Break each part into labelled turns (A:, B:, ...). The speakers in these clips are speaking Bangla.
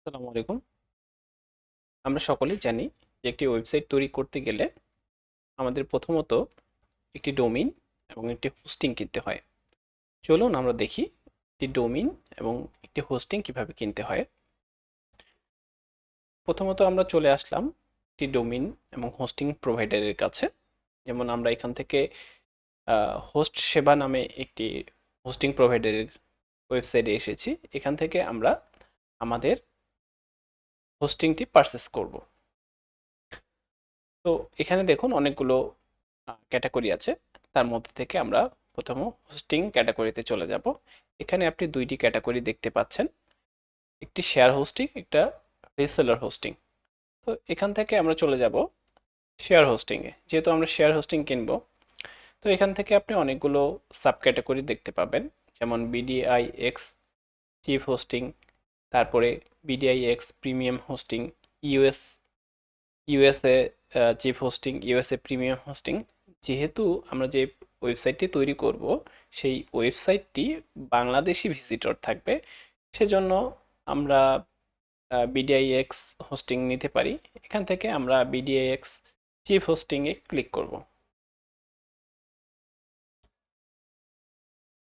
A: আসসালামু আলাইকুম। আমরা সকলেই জানি যে একটি ওয়েবসাইট তৈরি করতে গেলে আমাদের প্রথমত একটি ডোমেইন এবং একটি হোস্টিং কিনতে হয়। চলুন আমরা দেখি একটি ডোমেইন এবং একটি হোস্টিং কিভাবে কিনতে হয়। প্রথমত আমরা চলে আসলাম একটি ডোমেইন এবং হোস্টিং প্রোভাইডারের কাছে। যেমন আমরা এখান থেকে হোস্ট সেবা নামে একটি হোস্টিং প্রোভাইডারের ওয়েবসাইটে এসেছি। এখান থেকে আমরা আমাদের হোস্টিংটি পারচেস করব। তো এখানে দেখুন অনেকগুলো ক্যাটাগরি আছে। তার মধ্যে থেকে আমরা প্রথম হোস্টিং ক্যাটাগরিতে চলে যাব। এখানে আপনি দুইটি ক্যাটাগরি দেখতে পাচ্ছেন, একটি শেয়ার হোস্টিং, একটা রিসেলার হোস্টিং। তো এখান থেকে আমরা চলে যাব শেয়ার হোস্টিংয়ে। যেহেতু আমরা শেয়ার হোস্টিং কিনবো, তো এখান থেকে আপনি অনেকগুলো সাব ক্যাটাগরি দেখতে পাবেন, যেমন বিডিআই এক্স চিফ হোস্টিং, তারপরে BDI x premium hosting, US USA chief hosting, USA premium hosting. যেহেতু আমরা যে ওয়েবসাইটটি তৈরি করব, সেই ওয়েবসাইটটি বাংলাদেশি ভিজিটর থাকবে, সেজন্য আমরা বিডিআইএক্স হোস্টিং নিতে পারি। এখান থেকে আমরা বিডিআইএক্স চিফ হোস্টিংয়ে ক্লিক করব।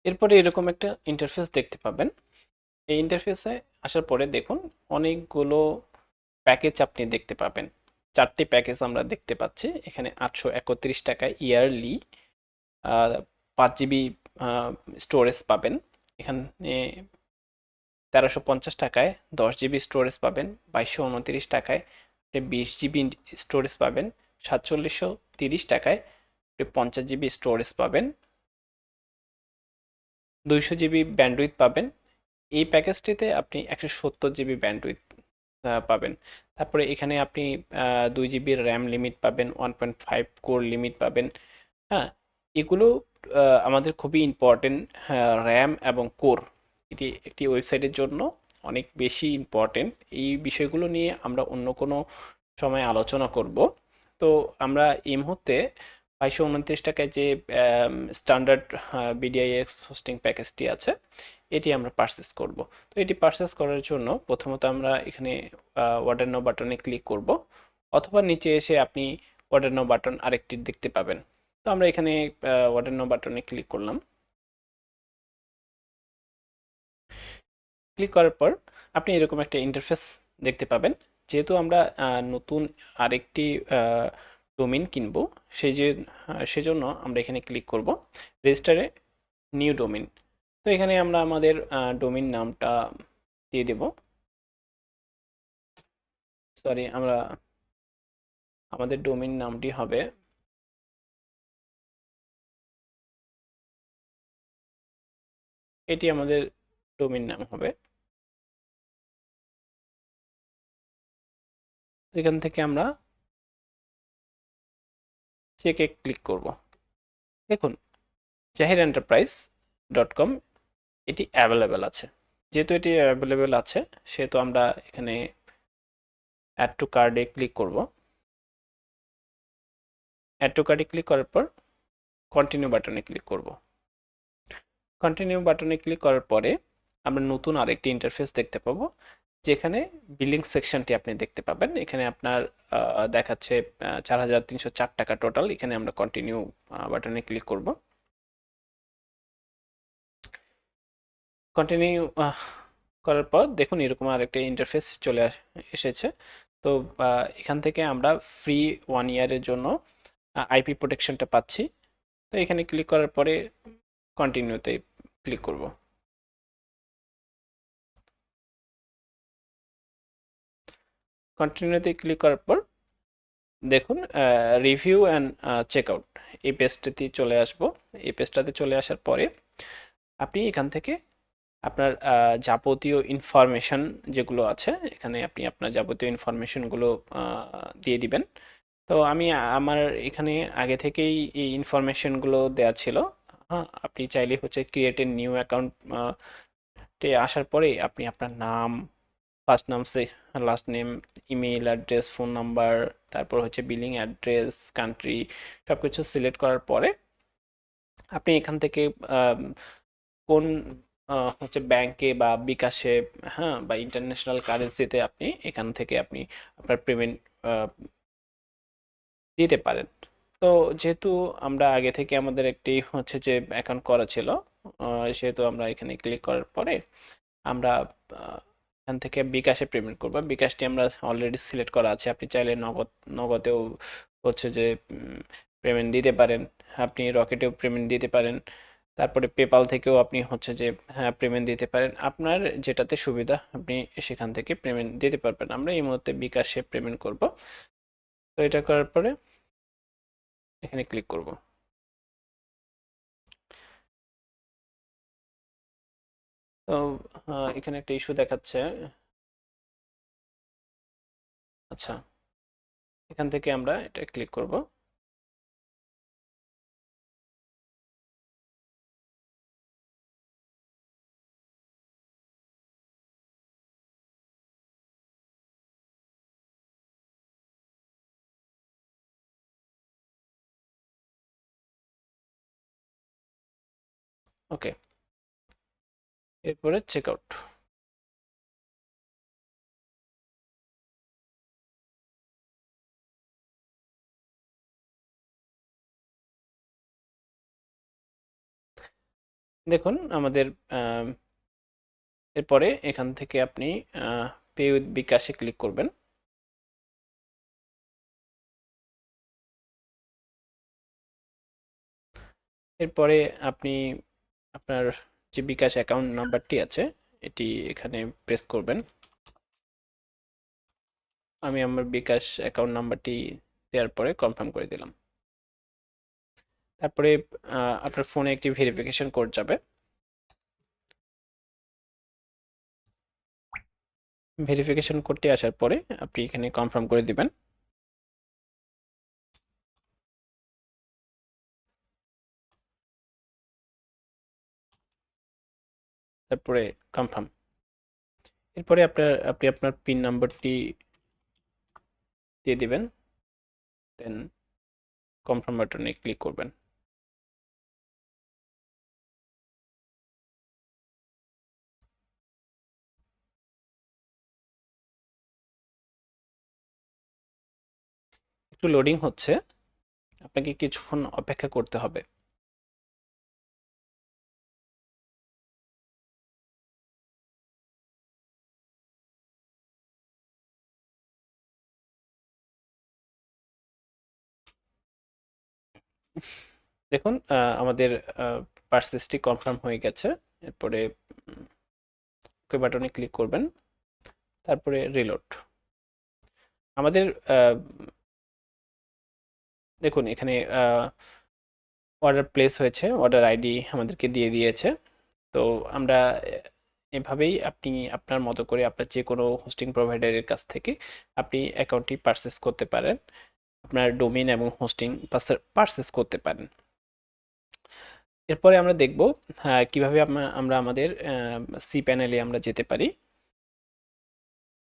A: এরপরে এরকম একটা ইন্টারফেস দেখতে পাবেন। এই ইন্টারফেসে আসার পরে দেখুন অনেকগুলো প্যাকেজ আপনি দেখতে পাবেন। 4টি প্যাকেজ আমরা দেখতে পাচ্ছি এখানে। 831 টাকায় ইয়ারলি 5 জিবি স্টোরেজ পাবেন। এখানে 1350 টাকায় 10 জিবি স্টোরেজ পাবেন। 2229 টাকায় আপনি 20 জিবি স্টোরেজ পাবেন। 4730 টাকায় আপনি 50 জিবি স্টোরেজ পাবেন। 200 জিবি ব্যান্ডউইথ পাবেন। এই প্যাকেজটিতে আপনি 170 জিবি ব্যান্ডউইথ পাবেন। তারপরে এখানে আপনি 2 জিবির র্যাম লিমিট পাবেন, 1.5 কোর লিমিট পাবেন। হ্যাঁ, এগুলো আমাদের খুবই ইম্পর্টেন্ট। র্যাম এবং কোর এটি একটি ওয়েবসাইটের জন্য অনেক বেশি ইম্পর্টেন্ট। এই বিষয়গুলো নিয়ে আমরা অন্য কোনো সময় আলোচনা করব। তো আমরা এই মুহূর্তে 2229 টাকায় যে স্ট্যান্ডার্ড বিডিআইএক্স হোস্টিং প্যাকেজটি আছে, এটি আমরা পারচেস করব। তো এটি পারচেস করার জন্য প্রথমত আমরা এখানে অর্ডার নাও বাটনে ক্লিক করব, অথবা নিচে এসে আপনি অর্ডার নাও বাটন আরেকটি দেখতে পাবেন। তো আমরা এখানে অর্ডার নাও বাটনে ক্লিক করলাম। ক্লিক করার পর আপনি এরকম একটা ইন্টারফেস দেখতে পাবেন। যেহেতু আমরা নতুন আরেকটি ডোমেইন কিনবো, সেজন্য আমরা এখানে ক্লিক করব রেজিস্টারে নিউ ডোমেইন। তো এখানে আমরা আমাদের ডোমেইন নামটা দিয়ে দেব। সরি, আমাদের ডোমেইন নামটি হবে, এটি আমাদের ডোমেইন নাম হবে। তো এখান থেকে আমরা চেকে ক্লিক করব। দেখুন jahirenterprise.com এটি অ্যাভেলেবেল আছে। যেহেতু এটি অ্যাভেলেবেল আছে, সেহেতু আমরা এখানে অ্যাড টু কার্ডে ক্লিক করব। অ্যাড টু কার্ডে ক্লিক করার পর কন্টিনিউ বাটনে ক্লিক করব। কন্টিনিউ বাটনে ক্লিক করার পরে আমরা নতুন আরেকটি ইন্টারফেস দেখতে পাবো, যেখানে বিলিং সেকশনটি আপনি দেখতে পাবেন। এখানে আপনার দেখাচ্ছে 4304 টাকা টোটাল। এখানে আমরা কন্টিনিউ বাটনে ক্লিক করব। কন্টিনিউ করার পর দেখুন এরকম আরেকটা ইন্টারফেস চলে এসেছে। তো এখান থেকে আমরা ফ্রি 1 ইয়ারের জন্য আইপি প্রোটেকশনটা পাচ্ছি। তো এখানে ক্লিক করার পরে কন্টিনিউতে ক্লিক করব। কন্টিনিউতে ক্লিক করার পর দেখুন রিভিউ অ্যান্ড চেক আউট, এই পেজটাতে চলে আসবো। এই পেজটাতে চলে আসার পরে আপনি এখান থেকে আপনার যাবতীয় ইনফরমেশন যেগুলো আছে, এখানে আপনি আপনার যাবতীয় ইনফরমেশনগুলো দিয়ে দিবেন। তো আমি আমার এখানে আগে থেকেই এই ইনফরমেশনগুলো দেওয়া ছিল। হ্যাঁ, আপনি চাইলে হচ্ছে ক্রিয়েট এ নিউ অ্যাকাউন্ট তে আসার পরে আপনি আপনার নাম, ফার্স্ট নাম সে last name, email address, phone number, তারপর হচ্ছে বিলিং অ্যাড্রেস, কান্ট্রি, সব কিছু সিলেক্ট করার পরে আপনি এখান থেকে কোন হচ্ছে ব্যাংকে বা বিকাশে, হ্যাঁ, বা ইন্টারন্যাশনাল কারেন্সিতে আপনি এখান থেকে আপনি আপনার পেমেন্ট দিতে পারেন। তো যেহেতু আমরা আগে থেকে আমাদের একটি হচ্ছে যে অ্যাকাউন্ট করা ছিল, সেহেতু আমরা এখানে ক্লিক করার পরে আমরা এখান থেকে বিকাশে পেমেন্ট করব। বিকাশটি আমরা অলরেডি সিলেক্ট করা আছে। আপনি চাইলে নগদেও হচ্ছে যে পেমেন্ট দিতে পারেন, আপনি রকেটেও পেমেন্ট দিতে পারেন, তারপরে পেপাল থেকেও আপনি হচ্ছে যে হ্যাঁ পেমেন্ট দিতে পারেন। আপনার যেটাতে সুবিধা আপনি সেখান থেকে পেমেন্ট দিতে পারবেন। আমরা এই মুহূর্তে বিকাশে পেমেন্ট করব। তো এটা করার পরে এখানে ক্লিক করব। তো এখানে একটা ইস্যু দেখাচ্ছে। আচ্ছা, এখান থেকে আমরা এটা ক্লিক করব। ওকে, এরপরে চেক আউট। দেখুন আমাদের এরপরে এখান থেকে আপনি পে উইথ বিকাশে ক্লিক করবেন। এরপরে আপনি আপনার যে বিকাশ অ্যাকাউন্ট নাম্বারটি আছে এটি এখানে প্রেস করবেন। আমি আমার বিকাশ অ্যাকাউন্ট নাম্বারটি দেওয়ার পরে কনফার্ম করে দিলাম। তারপরে আপনার ফোনে একটি ভেরিফিকেশন কোড যাবে। ভেরিফিকেশন কোডটি আসার পরে আপনি এখানে কনফার্ম করে দিবেন। তারপরে কনফার্ম। এরপরে আপনি আপনার পিন নাম্বারটি দিয়ে দিবেন, দেন কনফার্ম বাটনে ক্লিক করবেন। একটু লোডিং হচ্ছে, আপনাকে কিছুক্ষণ অপেক্ষা করতে হবে। দেখুন আমাদের পারচেসটি কনফার্ম হয়ে গেছে। এরপরে ওকে বাটনে ক্লিক করবেন, তারপরে রিলোড। আমাদের দেখুন এখানে অর্ডার প্লেস হয়েছে, অর্ডার আইডি আমাদেরকে দিয়ে দিয়েছে। তো আমরা এভাবেই আপনি আপনার মতো করে আপনার যে কোনো হোস্টিং প্রোভাইডারের কাছ থেকে আপনি অ্যাকাউন্টটি পারচেস করতে পারেন, আপনার ডোমেইন এবং হোস্টিং পারচেস করতে পারেন। এরপরে আমরা দেখব কিভাবে আমরা আমাদের সি প্যানেলে আমরা যেতে পারি।